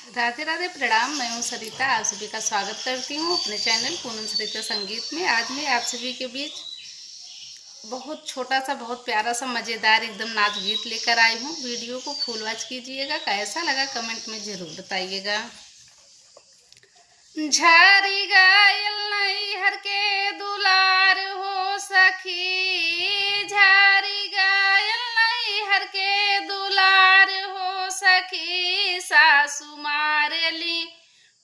राधे राधे, प्रणाम। मैं हूं सरिता, आप सभी का स्वागत करती हूं अपने चैनल पूनम सरिता संगीत में। आज मैं आप सभी के बीच बहुत छोटा सा, बहुत प्यारा सा, मज़ेदार एकदम नाच गीत लेकर आई हूं। वीडियो को फुल वॉच कीजिएगा। कैसा लगा कमेंट में ज़रूर बताइएगा। झारी गायल नैहर के दुलार हो सखी, झारी गायल नैहर के दुलार हो सखी, सासु मारेली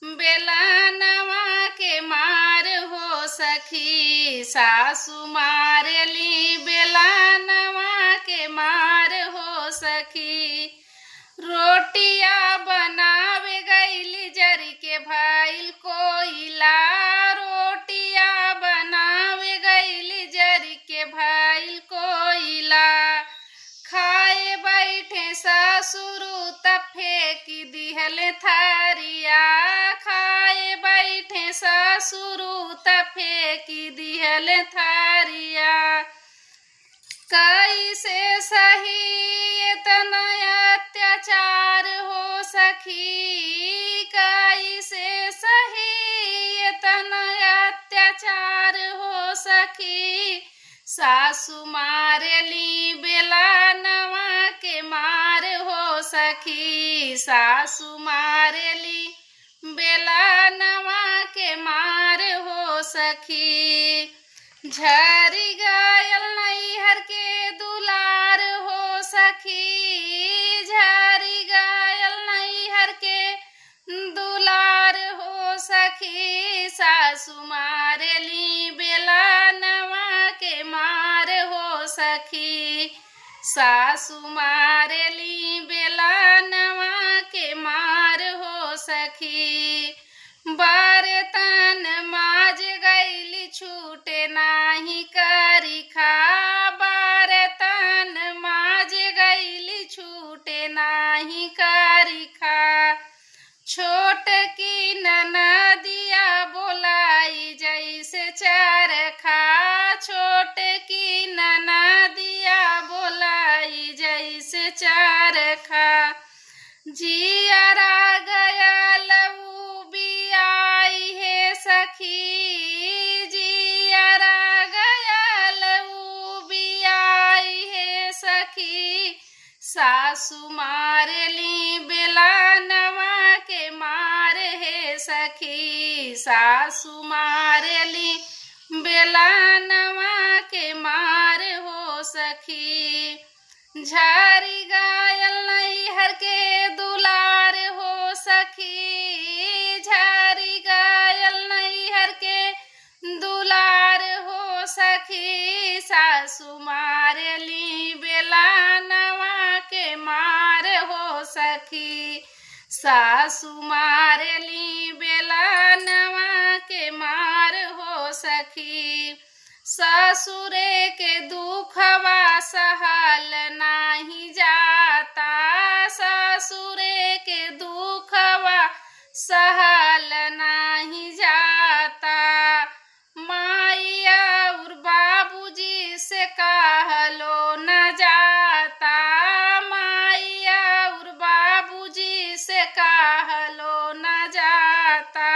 बेलनवा के मार हो सखी, सासु मारेली बेलनवा के मार हो सखी। रोटिया बनावे गईली जरी के भाईल कोयला, रोटिया बनावे गईली जरी के भाईल कोयला। खाए बैठे ससुरु त फेंकी दिहले थारिया, खाए बैठे ससुरु त फेंकी दिहले थारिया। कैसे सही इतना अत्याचार हो सखी, कैसे सही इतना अत्याचार हो सखी, सासु मारेली बेलनवा के मार हो सखी, सासु मारेली बेलनवा के मार हो सखी। झरी गायल नैहर के दुलार हो सखी, झरी गायल नैहर के दुलार हो सखी, सासु मारेली बेलनवा के मार हो सखी, सासु मारेली बेलनवा के मार हो सखी। बर्तन माज गईली छूटे नाही करिखा, बर्तन माज गईली छूटे नाही करिखा। छोट की ननदिया बोलाई जैसे चरखा, छोट की ननदिया बोलाई जैसे चरखा। जियरा गयल उबियाई है सखी, जियरा गयल उबियाई है सखी, सासु मारेली बेलनवा के मार है सखी, सासु मारेली बेलनवा के मार हो सखी। झरी गायल नैहर के दुलार हो सखी, झरी गायल नैहर के दुलार हो सखी, सासु मारेली बेलनवा के मार हो सखी, सासु मारेली बेलनवा के मार हो सखी। ससुरे के दुखवा सहल नाही जाता, ससुरे के दुखवा सहल नाही जाता। माइया और बाबूजी से कहलो न जाता, माइया और बाबूजी से कहलो न जाता।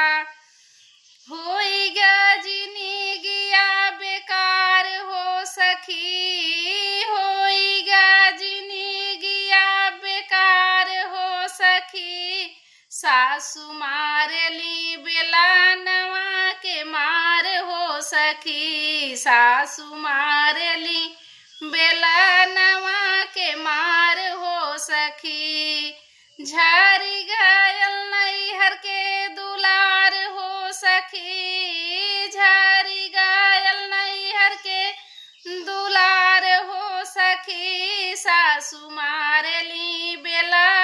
होई गा जिंदगिया बेकार हो सखी, होई गा जिंदगिया बेकार हो सखी, सासु मारेली बेलनवा के मार हो सखी, सासु मारेली बेलनवा के मार हो सखी। झरी गायल नैहर के दुलार हो सखी, झरी गायल नैहर के दुलार हो सखी, सासु मारेली बेला